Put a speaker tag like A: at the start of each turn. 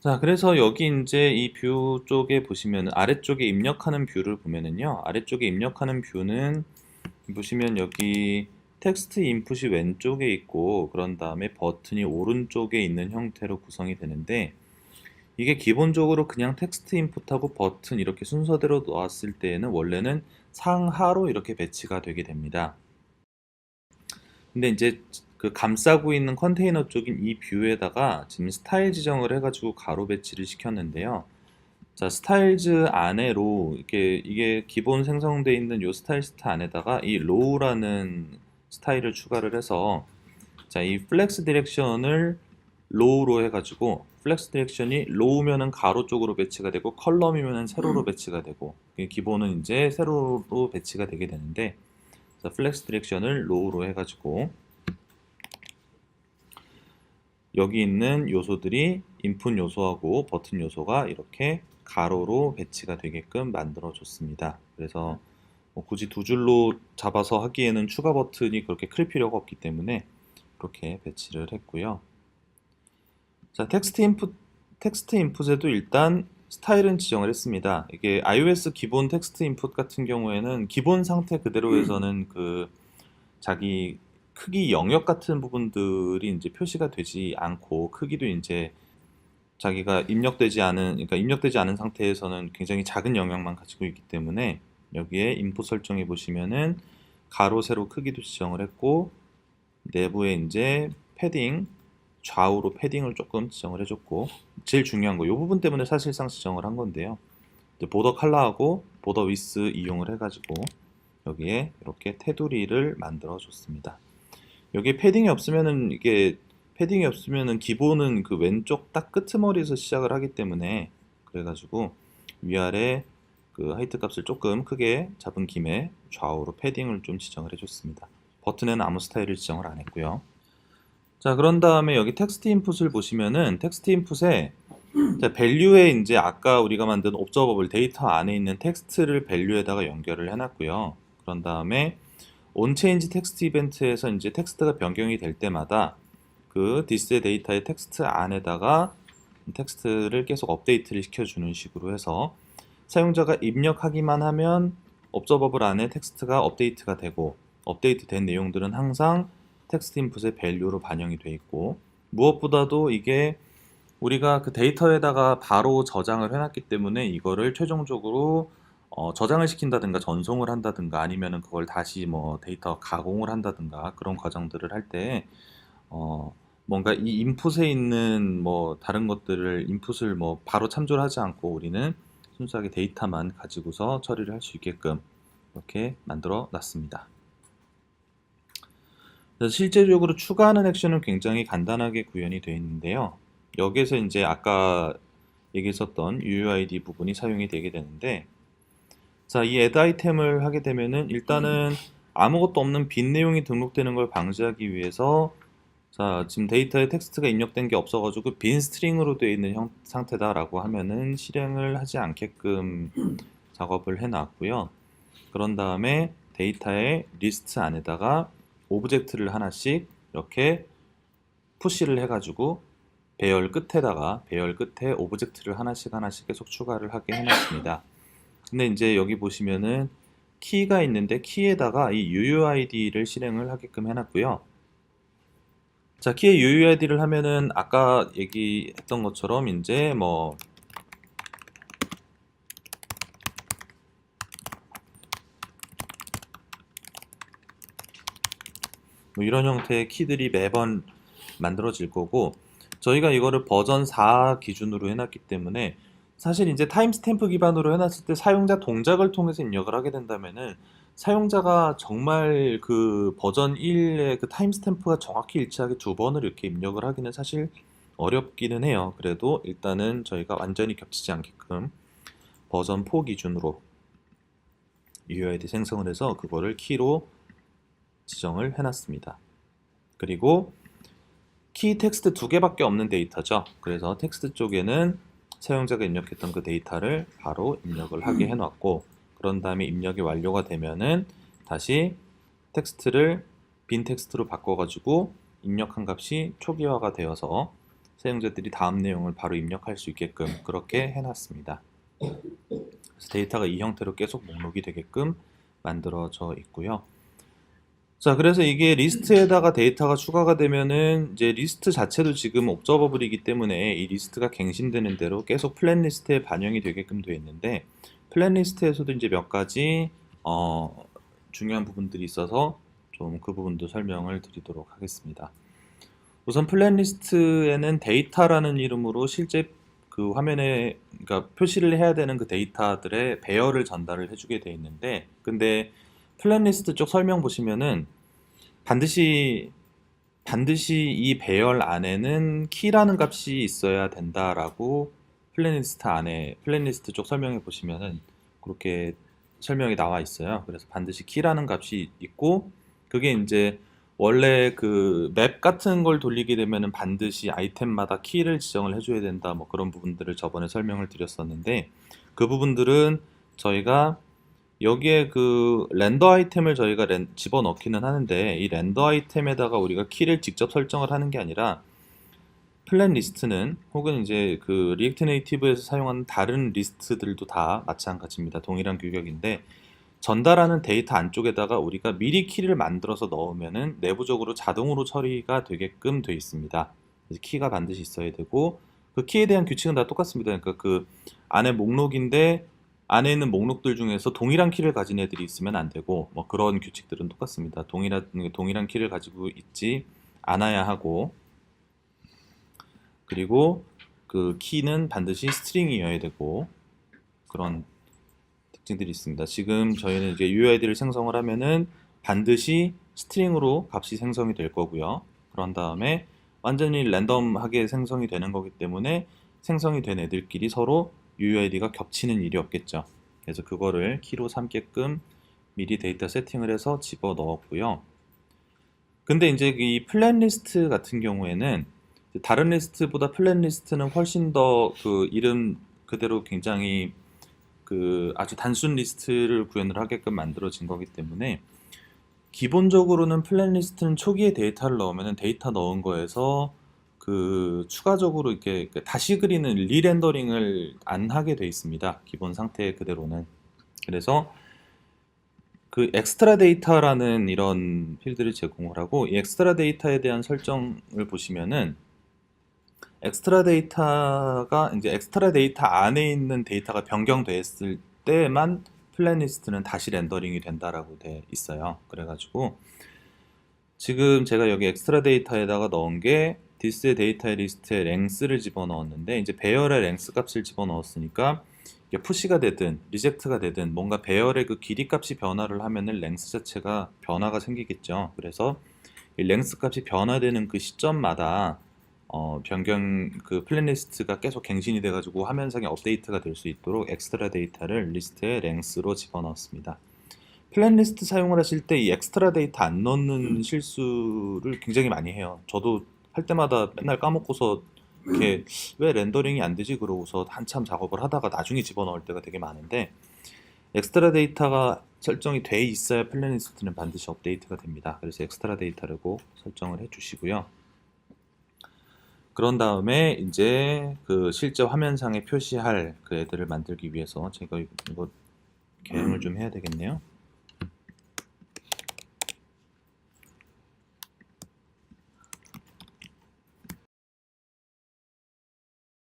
A: 자, 그래서 여기 이제 이 뷰 쪽에 보시면 아래쪽에 입력하는 뷰를 보면은요. 아래쪽에 입력하는 뷰는 보시면 여기 텍스트 인풋이 왼쪽에 있고 그런 다음에 버튼이 오른쪽에 있는 형태로 구성이 되는데 이게 기본적으로 그냥 텍스트 인풋하고 버튼 이렇게 순서대로 놓았을 때에는 원래는 상하로 이렇게 배치가 되게 됩니다. 근데 이제 그 감싸고 있는 컨테이너 쪽인 이 뷰에다가 지금 스타일 지정을 해가지고 가로 배치를 시켰는데요. 자, 스타일즈 안에로 이게 기본 생성되어 있는 요 스타일스타 안에다가 이 로우라는 스타일을 추가를 해서 자, 이 플렉스 디렉션을 로우로 해가지고 플렉스 디렉션이 로우면은 가로 쪽으로 배치가 되고 컬럼이면은 세로로 배치가 되고 기본은 이제 세로로 배치가 되게 되는데 자, 플렉스 디렉션을 로우로 해가지고 여기 있는 요소들이 인풋 요소하고 버튼 요소가 이렇게 가로로 배치가 되게끔 만들어 줬습니다. 그래서 뭐 굳이 두 줄로 잡아서 하기에는 추가 버튼이 그렇게 클 필요가 없기 때문에 그렇게 배치를 했고요. 자, 텍스트 인풋에도 일단 스타일은 지정을 했습니다. 이게 iOS 기본 텍스트 인풋 같은 경우에는 기본 상태 그대로에서는 그 자기 크기 영역 같은 부분들이 이제 표시가 되지 않고 크기도 이제 자기가 그러니까 입력되지 않은 상태에서는 굉장히 작은 영역만 가지고 있기 때문에 여기에 인풋 설정해 보시면은 가로, 세로 크기도 지정을 했고 내부에 이제 패딩, 좌우로 패딩을 조금 지정을 해줬고 제일 중요한 거 이 부분 때문에 사실상 지정을 한 건데요. 이제 보더 컬러하고 보더 위스 이용을 해가지고 여기에 이렇게 테두리를 만들어 줬습니다. 여기 패딩이 없으면은 기본은 그 왼쪽 딱 끄트머리에서 시작을 하기 때문에 그래가지고 위아래 그 하이트 값을 조금 크게 잡은 김에 좌우로 패딩을 좀 지정을 해줬습니다. 버튼에는 아무 스타일을 지정을 안 했고요. 자, 그런 다음에 여기 텍스트 인풋을 보시면은 텍스트 인풋에 자, 밸류에 이제 아까 우리가 만든 옵저버블 데이터 안에 있는 텍스트를 밸류에다가 연결을 해놨고요. 그런 다음에 온체인지 텍스트 이벤트에서 이제 텍스트가 변경이 될 때마다 그 디스의 데이터의 텍스트 안에다가 텍스트를 계속 업데이트를 시켜주는 식으로 해서 사용자가 입력하기만 하면 옵저버블 안에 텍스트가 업데이트가 되고 업데이트 된 내용들은 항상 텍스트 인풋의 밸류로 반영이 돼 있고 무엇보다도 이게 우리가 그 데이터에다가 바로 저장을 해놨기 때문에 이거를 최종적으로 저장을 시킨다든가 전송을 한다든가 아니면은 그걸 다시 뭐 데이터 가공을 한다든가 그런 과정들을 할 때 뭔가 이 인풋에 있는 뭐 다른 것들을 인풋을 뭐 바로 참조를 하지 않고 우리는 순수하게 데이터만 가지고서 처리를 할 수 있게끔 이렇게 만들어 놨습니다. 그래서 실제적으로 추가하는 액션은 굉장히 간단하게 구현이 되어 있는데요. 여기에서 이제 아까 얘기했었던 UUID 부분이 사용이 되게 되는데 자, 이 add 아이템을 하게 되면은 일단은 아무것도 없는 빈 내용이 등록되는 걸 방지하기 위해서 자, 지금 데이터에 텍스트가 입력된 게 없어가지고 빈 스트링으로 되어 있는 상태다라고 하면은 실행을 하지 않게끔 작업을 해놨고요. 그런 다음에 데이터의 리스트 안에다가 오브젝트를 하나씩 이렇게 푸시를 해가지고 배열 끝에 오브젝트를 하나씩 계속 추가를 하게 해놨습니다. 근데 이제 여기 보시면은 키가 있는데 키에다가 이 UUID를 실행을 하게끔 해놨고요. 자, 키에 UUID를 하면은 아까 얘기했던 것처럼 이제 뭐 이런 형태의 키들이 매번 만들어질 거고 저희가 이거를 버전 4 기준으로 해놨기 때문에 사실 이제 타임스탬프 기반으로 해놨을 때 사용자 동작을 통해서 입력을 하게 된다면은 사용자가 정말 그 버전 1의 그 타임스탬프가 정확히 일치하게 두 번을 이렇게 입력을 하기는 사실 어렵기는 해요. 그래도 일단은 저희가 완전히 겹치지 않게끔 버전 4 기준으로 UUID 생성을 해서 그거를 키로 지정을 해놨습니다. 그리고 키 텍스트 두 개밖에 없는 데이터죠. 그래서 텍스트 쪽에는 사용자가 입력했던 그 데이터를 바로 입력을 하게 해놨고 그런 다음에 입력이 완료가 되면은 다시 텍스트를 빈 텍스트로 바꿔가지고 입력한 값이 초기화가 되어서 사용자들이 다음 내용을 바로 입력할 수 있게끔 그렇게 해놨습니다. 그래서 데이터가 이 형태로 계속 목록이 되게끔 만들어져 있고요. 자, 그래서 이게 리스트에다가 데이터가 추가가 되면은 이제 리스트 자체도 지금 옵저버블이기 때문에 이 리스트가 갱신되는 대로 계속 플랜 리스트에 반영이 되게끔 되어 있는데, 플랜 리스트에서도 이제 몇 가지 중요한 부분들이 있어서 좀 그 부분도 설명을 드리도록 하겠습니다. 우선 플랜 리스트에는 데이터라는 이름으로 실제 그 화면에 그러니까 표시를 해야 되는 그 데이터들의 배열을 전달을 해주게 되어 있는데, 근데 플랜 리스트 쪽 설명 보시면은 반드시 이 배열 안에는 키라는 값이 있어야 된다라고 플랜 리스트 쪽 설명해 보시면은 그렇게 설명이 나와 있어요. 그래서 반드시 키라는 값이 있고, 그게 이제 원래 그 맵 같은 걸 돌리게 되면은 반드시 아이템마다 키를 지정을 해줘야 된다, 뭐 그런 부분들을 저번에 설명을 드렸었는데, 그 부분들은 저희가 여기에 그 렌더 아이템을 저희가 집어넣기는 하는데, 이 렌더 아이템에다가 우리가 키를 직접 설정을 하는 게 아니라 플랜 리스트는 혹은 이제 그 리액트 네이티브에서 사용하는 다른 리스트들도 다 마찬가지입니다. 동일한 규격인데, 전달하는 데이터 안쪽에다가 우리가 미리 키를 만들어서 넣으면은 내부적으로 자동으로 처리가 되게끔 되어 있습니다. 그래서 키가 반드시 있어야 되고, 그 키에 대한 규칙은 다 똑같습니다. 그러니까 그 안에 목록인데 안에 있는 목록들 중에서 동일한 키를 가진 애들이 있으면 안 되고, 뭐 그런 규칙들은 똑같습니다. 동일한 키를 가지고 있지 않아야 하고, 그리고 그 키는 반드시 스트링이어야 되고, 그런 특징들이 있습니다. 지금 저희는 이제 UID를 생성을 하면은 반드시 스트링으로 값이 생성이 될 거고요. 그런 다음에 완전히 랜덤하게 생성이 되는 거기 때문에 생성이 된 애들끼리 서로 UID가 겹치는 일이 없겠죠. 그래서 그거를 키로 삼게끔 미리 데이터 세팅을 해서 집어 넣었고요. 근데 이제 이 플랜 리스트 같은 경우에는 다른 리스트보다 플랜 리스트는 훨씬 더 그 이름 그대로 굉장히 그 아주 단순 리스트를 구현을 하게끔 만들어진 거기 때문에, 기본적으로는 플랜 리스트는 초기에 데이터를 넣으면 데이터 넣은 거에서 그 추가적으로 이렇게 다시 그리는 리렌더링을 안 하게 돼 있습니다. 기본 상태 그대로는. 그래서 그 엑스트라 데이터라는 이런 필드를 제공을 하고, 이 엑스트라 데이터에 대한 설정을 보시면은 엑스트라 데이터 안에 있는 데이터가 변경됐을 때만 플랜 리스트는 다시 렌더링이 된다라고 돼 있어요. 그래가지고 지금 제가 여기 엑스트라 데이터에다가 넣은 게 디스 데이터의 리스트에 랭스를 집어넣었는데, 이제 배열의 랭스 값을 집어넣었으니까 이게 푸시가 되든 리젝트가 되든 뭔가 배열의 그 길이 값이 변화를 하면은 랭스 자체가 변화가 생기겠죠. 그래서 이 랭스 값이 변화되는 그 시점마다 그 플랜 리스트가 계속 갱신이 돼가지고 화면상에 업데이트가 될 수 있도록 엑스트라 데이터를 리스트에 랭스로 집어넣었습니다. 플랜 리스트 사용을 하실 때 이 엑스트라 데이터 안 넣는 실수를 굉장히 많이 해요. 저도 할 때마다 맨날 까먹고서 이렇게 왜 렌더링이 안 되지 그러고서 한참 작업을 하다가 나중에 집어넣을 때가 되게 많은데, 엑스트라 데이터가 설정이 돼 있어야 플랜 리스트는 반드시 업데이트가 됩니다. 그래서 엑스트라 데이터를 꼭 설정을 해 주시고요. 그런 다음에 이제 그 실제 화면상에 표시할 그 애들을 만들기 위해서 제가 이거 개형을 좀 해야 되겠네요.